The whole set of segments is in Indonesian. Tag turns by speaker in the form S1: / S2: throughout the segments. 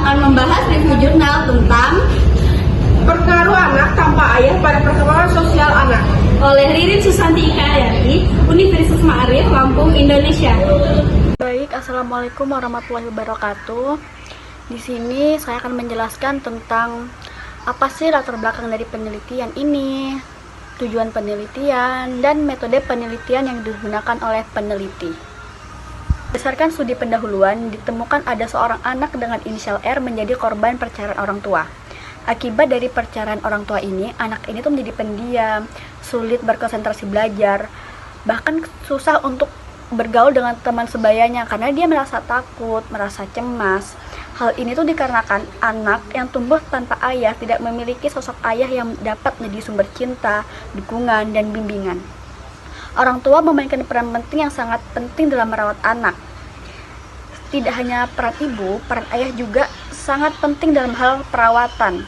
S1: akan membahas review jurnal tentang
S2: Pengaruh anak tanpa ayah pada perkembangan sosial anak
S1: oleh Ririn Susanti Ika-Hayati, Universitas Ma'arif, Lampung, Indonesia.
S3: Baik, Assalamualaikum warahmatullahi wabarakatuh. Di sini saya akan menjelaskan tentang apa sih latar belakang dari penelitian ini, tujuan penelitian, dan metode penelitian yang digunakan oleh peneliti. Berdasarkan studi pendahuluan, ditemukan ada seorang anak dengan inisial R menjadi korban perceraian orang tua. Akibat dari perceraian orang tua ini, anak ini tuh menjadi pendiam, sulit berkonsentrasi belajar, bahkan susah untuk bergaul dengan teman sebayanya karena dia merasa takut, merasa cemas. Hal ini tuh dikarenakan anak yang tumbuh tanpa ayah tidak memiliki sosok ayah yang dapat menjadi sumber cinta, dukungan, dan bimbingan. Orang tua memainkan peran penting yang sangat penting dalam merawat anak. Tidak hanya peran ibu, peran ayah juga sangat penting dalam hal perawatan.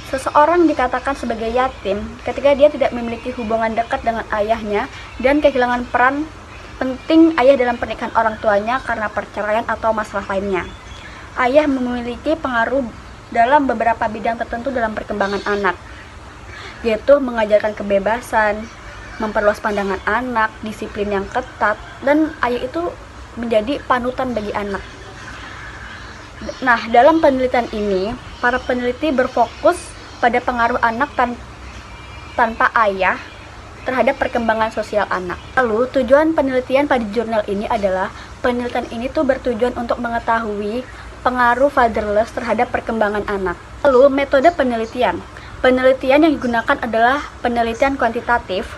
S3: Seseorang dikatakan sebagai yatim ketika dia tidak memiliki hubungan dekat dengan ayahnya dan kehilangan peran penting ayah dalam pernikahan orang tuanya karena perceraian atau masalah lainnya. Ayah memiliki pengaruh dalam beberapa bidang tertentu dalam perkembangan anak, yaitu mengajarkan kebebasan, memperluas pandangan anak, disiplin yang ketat, dan ayah itu menjadi panutan bagi anak. Nah, dalam penelitian ini, para peneliti berfokus pada pengaruh anak tanpa ayah terhadap perkembangan sosial anak. Lalu, tujuan penelitian pada jurnal ini adalah penelitian ini tuh bertujuan untuk mengetahui pengaruh fatherless terhadap perkembangan anak. Lalu, metode penelitian. Penelitian yang digunakan adalah penelitian kuantitatif,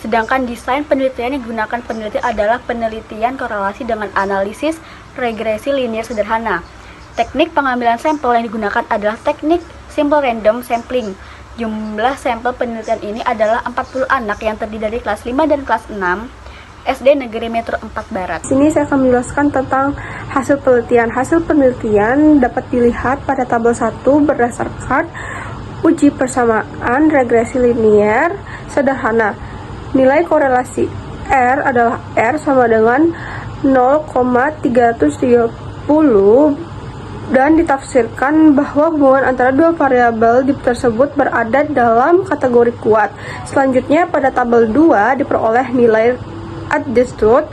S3: sedangkan desain penelitian yang digunakan peneliti adalah penelitian korelasi dengan analisis regresi linear sederhana. Teknik pengambilan sampel yang digunakan adalah teknik simple random sampling. Jumlah sampel penelitian ini adalah 40 anak yang terdiri dari kelas 5 dan kelas 6 SD Negeri Metro 4 Barat.
S2: Di sini saya akan menjelaskan tentang hasil penelitian. Hasil penelitian dapat dilihat pada tabel 1 berdasarkan uji persamaan regresi linear sederhana. Nilai korelasi R adalah R sama dengan 0,330 dan ditafsirkan bahwa hubungan antara dua variabel tersebut berada dalam kategori kuat. Selanjutnya pada tabel 2 diperoleh nilai adjusted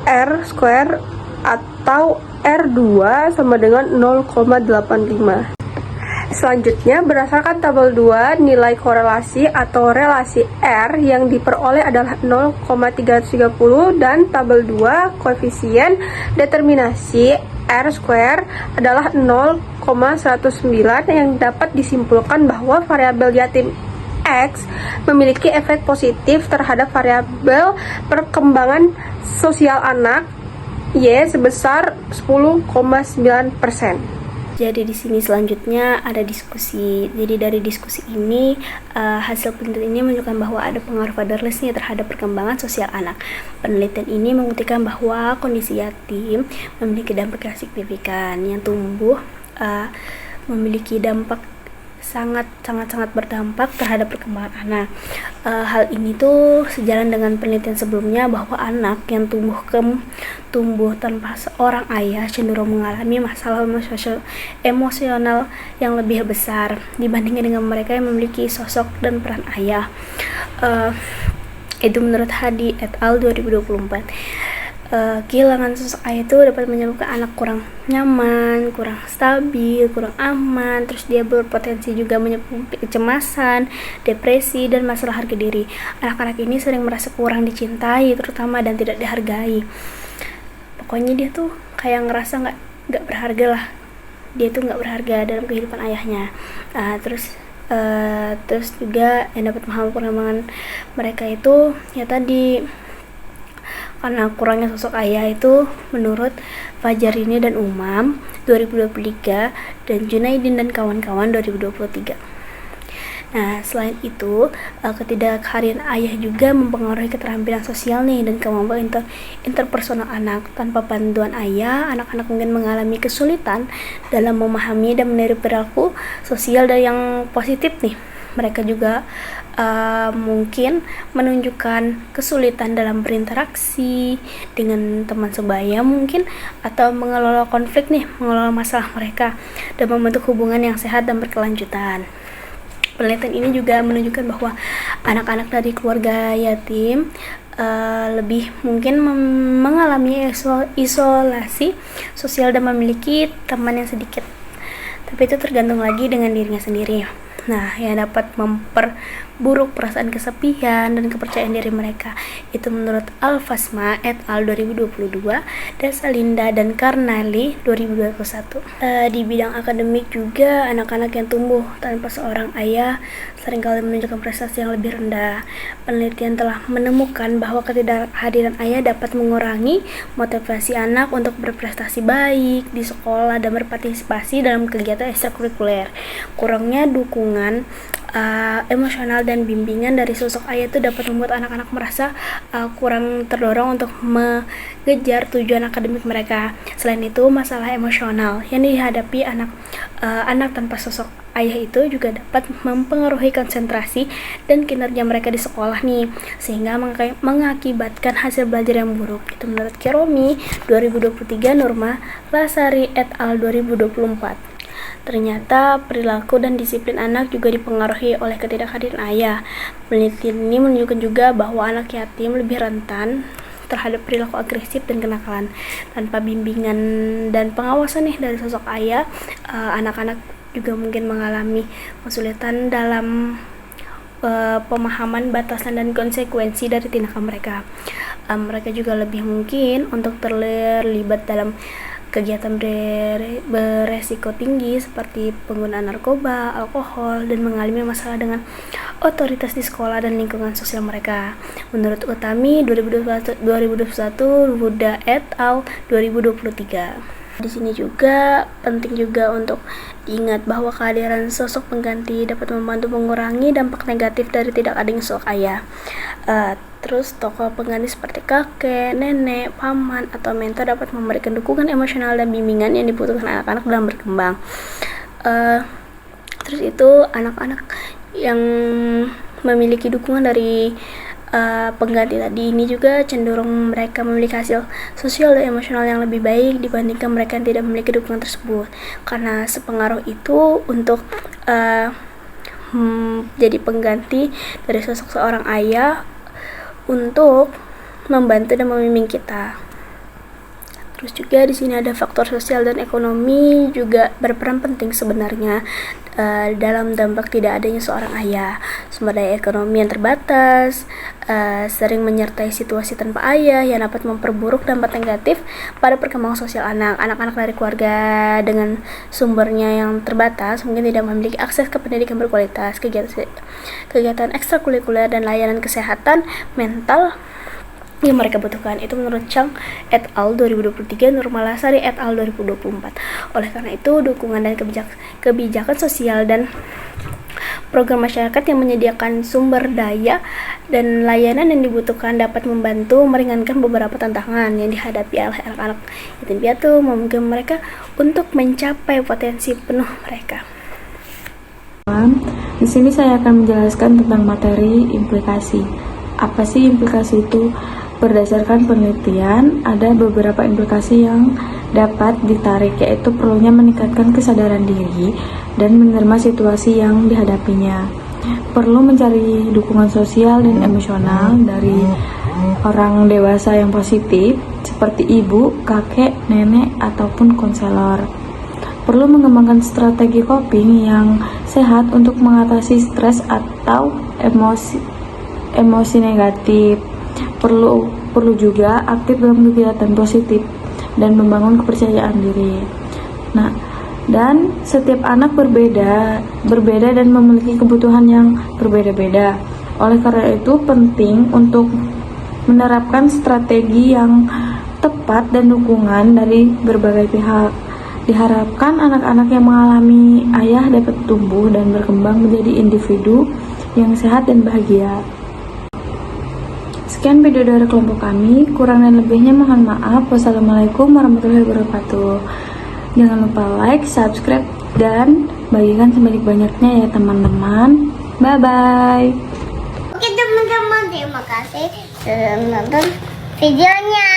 S2: R square atau R2 sama dengan 0,85. Selanjutnya, berdasarkan tabel 2, nilai korelasi atau relasi R yang diperoleh adalah 0,330 dan tabel 2, koefisien determinasi R square adalah 0,109 yang dapat disimpulkan bahwa variabel yatim X memiliki efek positif terhadap variabel perkembangan sosial anak Y sebesar 10,9%.
S3: Jadi di sini selanjutnya ada diskusi. Jadi dari diskusi ini hasil penelitian ini menunjukkan bahwa ada pengaruh fatherless terhadap perkembangan sosial anak. Penelitian ini membuktikan bahwa kondisi yatim memiliki dampak yang signifikan yang tumbuh memiliki dampak sangat berdampak terhadap perkembangan anak. Hal ini tuh sejalan dengan penelitian sebelumnya bahwa anak yang tumbuh tanpa seorang ayah cenderung mengalami masalah emosional yang lebih besar dibandingkan dengan mereka yang memiliki sosok dan peran ayah. Itu menurut Hadi et al. 2024. Kehilangan sosok ayah itu dapat menyebabkan anak kurang nyaman, kurang stabil, kurang aman, terus dia berpotensi juga menyebabkan kecemasan, depresi, dan masalah harga diri. Anak-anak ini sering merasa kurang dicintai, terutama dan tidak dihargai. Pokoknya dia tuh kayak ngerasa nggak berharga lah. Dia tuh nggak berharga dalam kehidupan ayahnya. Terus juga yang dapat memahami perkembangan mereka itu ya tadi, karena kurangnya sosok ayah itu menurut Fajarini dan Umam 2023 dan Junaidin dan kawan-kawan 2023. Nah, selain itu, ketidakhadiran ayah juga mempengaruhi keterampilan sosial nih dan kemampuan interpersonal anak. Tanpa bantuan ayah, anak-anak mungkin mengalami kesulitan dalam memahami dan meniru perilaku sosial dan yang positif nih.
S2: Mereka juga mungkin menunjukkan kesulitan dalam berinteraksi dengan teman sebaya mungkin, atau mengelola konflik mengelola masalah mereka dan membentuk hubungan yang sehat dan berkelanjutan. Penelitian ini juga menunjukkan bahwa anak-anak dari keluarga yatim lebih mungkin mengalami isolasi sosial dan memiliki teman yang sedikit. Tapi itu tergantung lagi dengan dirinya sendiri. Nah, yang dapat memperburuk perasaan kesepian dan kepercayaan diri mereka itu menurut Al-Fasma et al. 2022 dan Salinda dan Karnali 2021. Di bidang akademik juga, anak-anak yang tumbuh tanpa seorang ayah seringkali menunjukkan prestasi yang lebih rendah. Penelitian telah menemukan bahwa ketidakhadiran ayah dapat mengurangi motivasi anak untuk berprestasi baik di sekolah dan berpartisipasi dalam kegiatan ekstrakurikuler. Kurangnya dukungan emosional dan bimbingan dari sosok ayah itu dapat membuat anak-anak merasa kurang terdorong untuk mengejar tujuan akademik mereka. Selain itu, masalah emosional yang dihadapi anak tanpa sosok ayah itu juga dapat mempengaruhi konsentrasi dan kinerja mereka di sekolah sehingga mengakibatkan hasil belajar yang buruk. Itu menurut Kiromi 2023, Nurma Lasari et al. 2024. Ternyata perilaku dan disiplin anak juga dipengaruhi oleh ketidakhadiran ayah. Penelitian ini menunjukkan juga bahwa anak yatim lebih rentan terhadap perilaku agresif dan kenakalan. Tanpa bimbingan dan pengawasan dari sosok ayah, anak-anak juga mungkin mengalami kesulitan dalam pemahaman batasan dan konsekuensi dari tindakan mereka. Mereka juga lebih mungkin untuk terlibat dalam kegiatan beresiko tinggi seperti penggunaan narkoba, alkohol, dan mengalami masalah dengan otoritas di sekolah dan lingkungan sosial mereka. Menurut Utami 2021, Ruda et al. 2023. Di sini juga penting juga untuk diingat bahwa kehadiran sosok pengganti dapat membantu mengurangi dampak negatif dari tidak adanya sosok ayah. Terus tokoh pengganti seperti kakek, nenek, paman, atau mentor dapat memberikan dukungan emosional dan bimbingan yang dibutuhkan anak-anak dalam berkembang. Terus itu anak-anak yang memiliki dukungan dari pengganti tadi ini juga cenderung mereka memiliki hasil sosial dan emosional yang lebih baik dibandingkan mereka yang tidak memiliki dukungan tersebut, karena sepengaruh itu untuk jadi pengganti dari sosok seorang ayah untuk membantu dan membimbing kita. Terus juga di sini ada faktor sosial dan ekonomi juga berperan penting sebenarnya dalam dampak tidak adanya seorang ayah. Sumber daya ekonomi yang terbatas sering menyertai situasi tanpa ayah yang dapat memperburuk dampak negatif pada perkembangan sosial anak. Anak-anak dari keluarga dengan sumbernya yang terbatas mungkin tidak memiliki akses ke pendidikan berkualitas, kegiatan ekstrakurikuler, dan layanan kesehatan mental yang mereka butuhkan. Itu menurut Chang et al. 2023, Nurmalasari et al. 2024. Oleh karena itu, dukungan dan kebijakan sosial dan program masyarakat yang menyediakan sumber daya dan layanan yang dibutuhkan dapat membantu meringankan beberapa tantangan yang dihadapi oleh anak-anak yatim piatu, memungkinkan mereka untuk mencapai potensi penuh mereka.
S4: Di sini saya akan menjelaskan tentang materi implikasi. Apa sih implikasi itu? Berdasarkan penelitian, ada beberapa implikasi yang dapat ditarik, yaitu perlunya meningkatkan kesadaran diri dan menerima situasi yang dihadapinya. Perlu mencari dukungan sosial dan emosional dari orang dewasa yang positif, seperti ibu, kakek, nenek, ataupun konselor. Perlu mengembangkan strategi coping yang sehat untuk mengatasi stres atau emosi negatif. Perlu juga aktif dalam kegiatan positif dan membangun kepercayaan diri. Nah, dan setiap anak berbeda dan memiliki kebutuhan yang berbeda-beda. Oleh karena itu penting untuk menerapkan strategi yang tepat dan dukungan dari berbagai pihak. Diharapkan anak-anak yang mengalami ayah dapat tumbuh dan berkembang menjadi individu yang sehat dan bahagia. Sekian video dari kelompok kami, kurang dan lebihnya mohon maaf. Wassalamualaikum warahmatullahi wabarakatuh. Jangan lupa like, subscribe, dan bagikan sebanyak-banyaknya ya teman-teman. Bye-bye.
S5: Oke teman-teman, terima kasih sudah nonton videonya.